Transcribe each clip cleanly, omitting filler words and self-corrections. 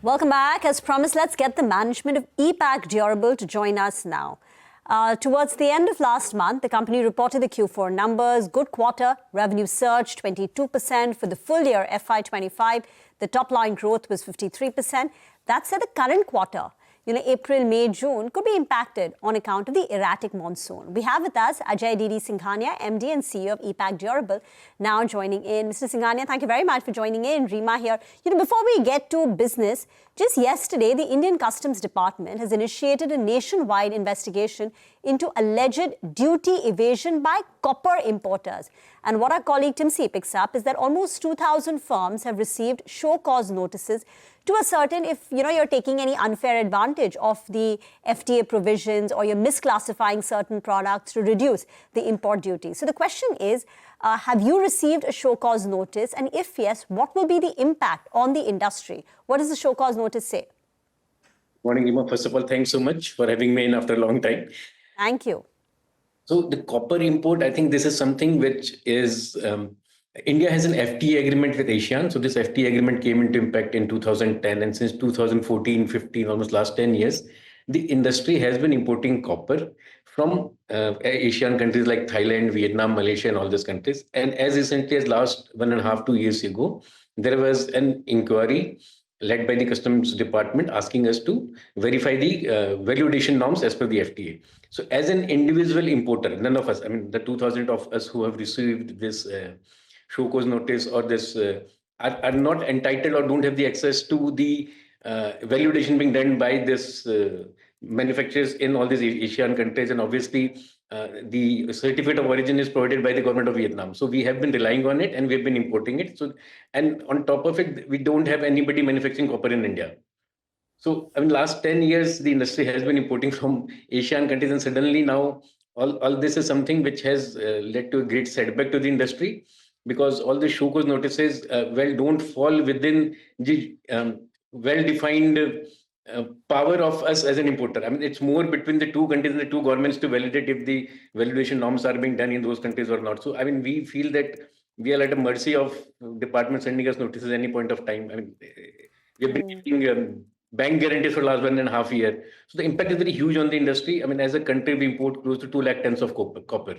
Welcome back. As promised, let's get the management of EPACK Durable to join us now. Towards the end of last month, the company reported the Q4 numbers. Good quarter. Revenue surged 22% for the full year FY25. The top line growth was 53%. That said, the current quarter, April, May, June, could be impacted on account of the erratic monsoon. We have with us Ajay Singhania, MD and CEO of EPACK Durable, now joining in. Mr. Singhania, thank you very much for joining in. Rima here. Before we get to business, just yesterday, the Indian Customs Department has initiated a nationwide investigation into alleged duty evasion by copper importers. And what our colleague Tim C picks up is that almost 2,000 firms have received show cause notices to ascertain if you're taking any unfair advantage of the FTA provisions or you're misclassifying certain products to reduce the import duty. So the question is, have you received a show cause notice? And if yes, what will be the impact on the industry? What does the show cause notice say? Morning, Rima. First of all, thanks so much for having me in after a long time. Thank you. So the copper import, I think this is something which is, India has an FTA agreement with ASEAN. So this FTA agreement came into impact in 2010, and since 2014, 15, almost last 10 years, the industry has been importing copper from Asian countries like Thailand, Vietnam, Malaysia, and all these countries. And as recently as last 1.5 to 2 years ago, there was an inquiry led by the Customs Department asking us to verify the value addition norms as per the FTA. So as an individual importer, none of us, I mean, the 2,000 of us who have received this show cause notice or this are not entitled or don't have the access to the value addition being done by this manufacturers in all these Asian countries. And obviously, the certificate of origin is provided by the government of Vietnam. So we have been relying on it and we've been importing it. So, and on top of it, we don't have anybody manufacturing copper in India. So, I mean, last 10 years, the industry has been importing from Asian countries, and suddenly now all this is something which has led to a great setback to the industry, because all the show cause notices, don't fall within the well-defined power of us as an importer. I mean, it's more between the two countries and the two governments to validate if the validation norms are being done in those countries or not. So, I mean, we feel that we are at the mercy of department sending us notices at any point of time. I mean, we've been giving bank guarantees for the last 1.5 years. So the impact is very huge on the industry. I mean, as a country, we import close to 2 lakh tons of copper.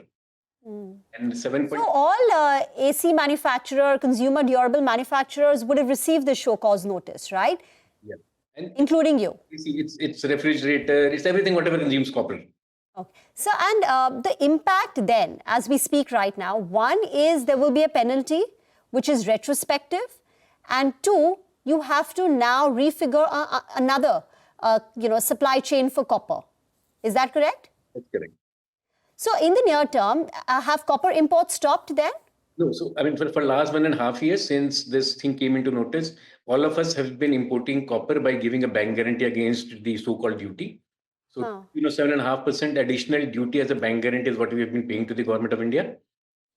And 7. So all AC manufacturer, consumer durable manufacturers would have received the show cause notice, right? Yeah. And including you. It's refrigerator, it's everything, whatever consumes copper. Okay. So, and the impact then, as we speak right now, one is there will be a penalty, which is retrospective, and two, you have to now refigure another, supply chain for copper. Is that correct? That's correct. So, in the near term, have copper imports stopped then? No. So, I mean, for the last 1.5 years, since this thing came into notice, all of us have been importing copper by giving a bank guarantee against the so-called duty. So, 7.5% additional duty as a bank guarantee is what we have been paying to the government of India.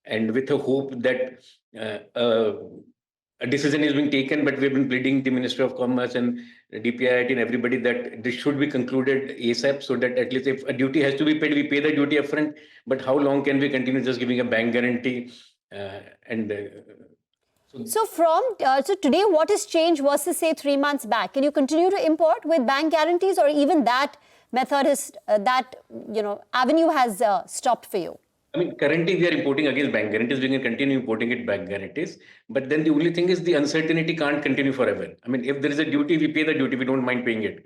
And with a hope that a decision is being taken, but we've been pleading the Ministry of Commerce and DPIIT and everybody that this should be concluded ASAP, so that at least if a duty has to be paid, we pay the duty upfront. But how long can we continue just giving a bank guarantee? So today, what has changed versus say 3 months back? Can you continue to import with bank guarantees, or even that method is avenue has stopped for you? I mean, currently we are importing against bank guarantees. We can continue importing it bank guarantees. But then the only thing is the uncertainty can't continue forever. I mean, if there is a duty, we pay the duty. We don't mind paying it.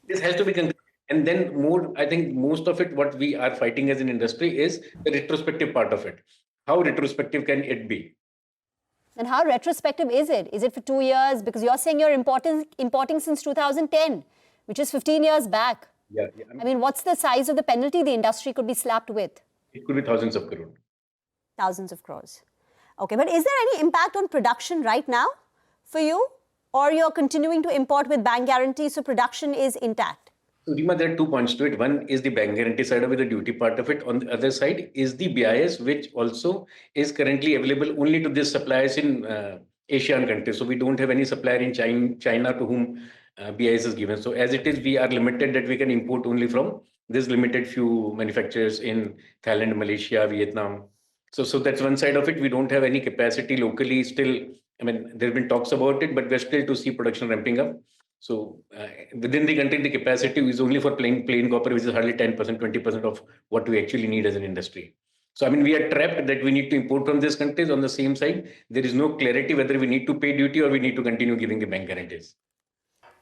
This has to be concluded. And then I think most of it, what we are fighting as an industry is the retrospective part of it. How retrospective can it be? And how retrospective is it? Is it for 2 years? Because you're saying you're importing since 2010, which is 15 years back. Yeah. I mean, what's the size of the penalty the industry could be slapped with? It could be thousands of crores. Thousands of crores. Okay, but is there any impact on production right now for you? Or you're continuing to import with bank guarantees, so production is intact? So, Rima, there are 2 points to it. One is the bank guarantee side of it, the duty part of it. On the other side is the BIS, which also is currently available only to the suppliers in Asian countries. So we don't have any supplier in China to whom BIS is given. So as it is, we are limited that we can import only from this limited few manufacturers in Thailand, Malaysia, Vietnam. So that's one side of it. We don't have any capacity locally still. I mean, there have been talks about it, but we're still to see production ramping up. So within the country, the capacity is only for plain copper, which is hardly 10%, 20% of what we actually need as an industry. So I mean, we are trapped that we need to import from these countries. On the same side, there is no clarity whether we need to pay duty or we need to continue giving the bank guarantees.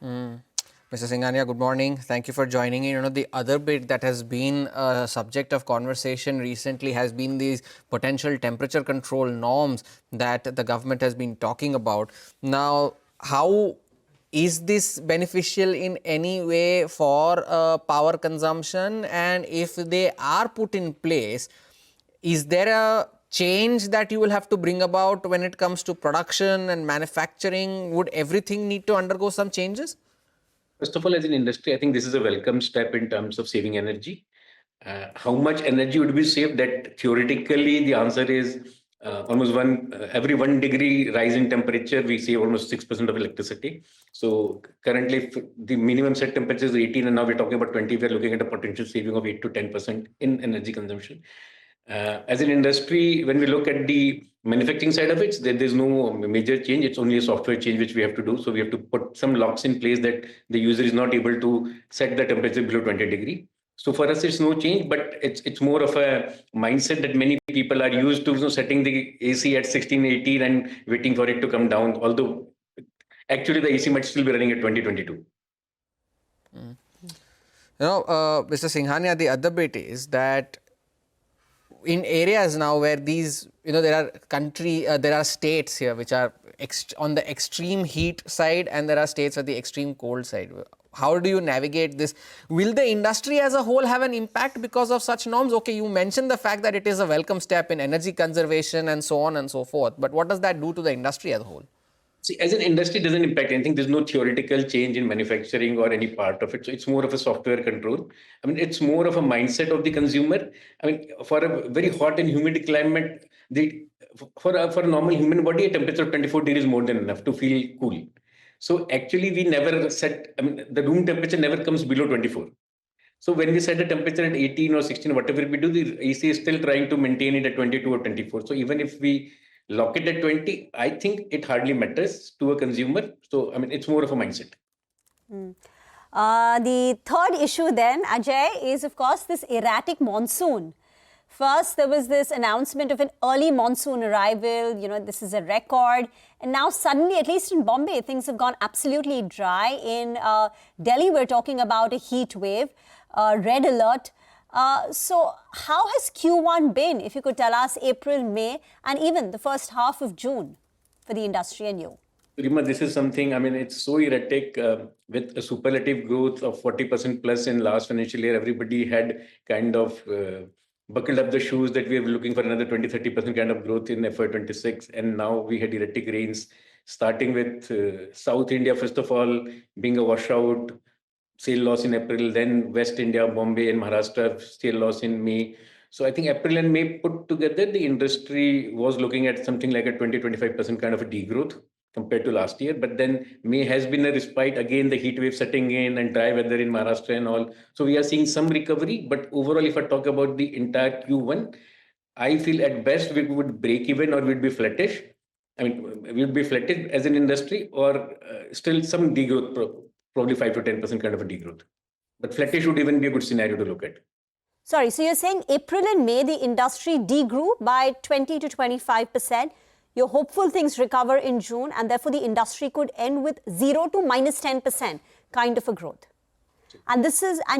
Mr. Singhania, good morning. Thank you for joining in. You know, the other bit that has been a subject of conversation recently has been these potential temperature control norms that the government has been talking about. Now, how is this beneficial in any way for power consumption? And if they are put in place, is there a change that you will have to bring about when it comes to production and manufacturing? Would everything need to undergo some changes? First of all, as an industry, I think this is a welcome step in terms of saving energy. How much energy would be saved? That theoretically, the answer is almost every 1 degree rise in temperature, we save almost 6% of electricity. So currently, the minimum set temperature is 18, and now we're talking about 20. We're looking at a potential saving of 8 to 10% in energy consumption. As an industry, when we look at the manufacturing side of it, there's no major change. It's only a software change which we have to do. So we have to put some locks in place that the user is not able to set the temperature below 20 degree. So for us, it's no change, but it's more of a mindset that many people are used to, setting the AC at 16, 18 and waiting for it to come down. Although actually the AC might still be running at 2022. You know, Mr. Singhania, the other bit is that in areas now where these, there are states here which are on the extreme heat side, and there are states at the extreme cold side. How do you navigate this? Will the industry as a whole have an impact because of such norms? Okay, you mentioned the fact that it is a welcome step in energy conservation and so on and so forth, but what does that do to the industry as a whole? See, as an industry, it doesn't impact anything. There's no theoretical change in manufacturing or any part of it. So it's more of a software control. I mean, it's more of a mindset of the consumer. I mean, for a very hot and humid climate, for a normal human body, a temperature of 24 degrees is more than enough to feel cool. So actually, we never set, I mean, the room temperature never comes below 24. So when we set a temperature at 18 or 16, whatever we do, the AC is still trying to maintain it at 22 or 24. So even if we lock it at 20, I think it hardly matters to a consumer. So, I mean, it's more of a mindset. The third issue then, Ajay, is of course this erratic monsoon. First, there was this announcement of an early monsoon arrival. This is a record. And now suddenly, at least in Bombay, things have gone absolutely dry. In Delhi, we're talking about a heat wave, red alert. So how has Q1 been, if you could tell us, April, May, and even the first half of June for the industry and you? Rima, this is something, I mean, it's so erratic with a superlative growth of 40% plus in last financial year. Everybody had kind of buckled up the shoes that we were looking for another 20-30% kind of growth in FY26. And now we had erratic rains, starting with South India, first of all, being a washout, sale loss in April, then West India, Bombay and Maharashtra, sale loss in May. So I think April and May put together, the industry was looking at something like a 20-25% kind of a degrowth compared to last year. But then May has been a respite. Again, the heat wave setting in and dry weather in Maharashtra and all. So we are seeing some recovery. But overall, if I talk about the entire Q1, I feel at best we would break even or we'd be flattish. I mean, we would be flattish as an industry or still some degrowth, probably 5 to 10% kind of a degrowth. But flattish would even be a good scenario to look at. Sorry, so you're saying April and May, the industry degrew by 20 to 25%. You're hopeful things recover in June, and therefore the industry could end with 0 to minus 10% kind of a growth. And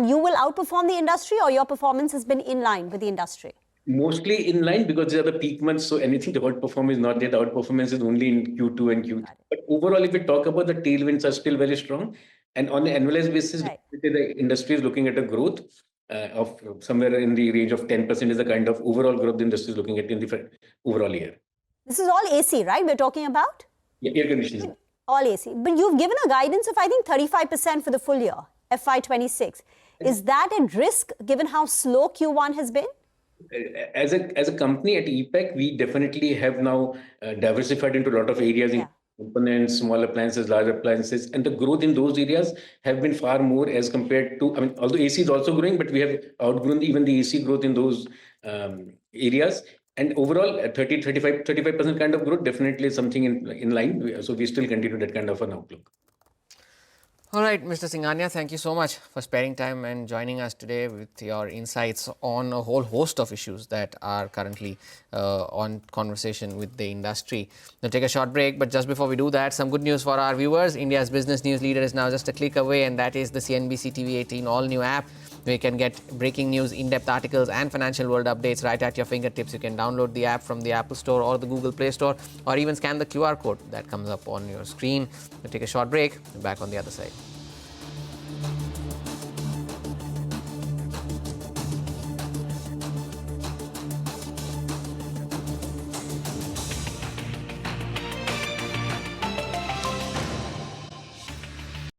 you will outperform the industry, or your performance has been in line with the industry? Mostly in line, because these are the peak months. So anything to outperform is not there. The outperformance is only in Q2 and Q3. But overall, if we talk about the tailwinds are still very strong. And on an annualized basis, right, the industry is looking at a growth of somewhere in the range of 10% is the kind of overall growth the industry is looking at in the overall year. This is all AC, right? We're talking about? Yeah, air conditioning. All AC. But you've given a guidance of, I think, 35% for the full year, FY26. Is that at risk given how slow Q1 has been? As a company at EPACK, we definitely have now diversified into a lot of areas, in components, small appliances, large appliances, and the growth in those areas have been far more as compared to, I mean, although AC is also growing, but we have outgrown even the AC growth in those areas. And overall, 35% kind of growth definitely is something in line. So we still continue that kind of an outlook. All right, Mr. Singhania, thank you so much for sparing time and joining us today with your insights on a whole host of issues that are currently on conversation with the industry. We'll take a short break, but just before we do that, some good news for our viewers. India's business news leader is now just a click away, and that is the CNBC TV18 all-new app, where you can get breaking news, in-depth articles and financial world updates right at your fingertips. You can download the app from the Apple Store or the Google Play Store, or even scan the QR code that comes up on your screen. We'll take a short break. We're back on the other side.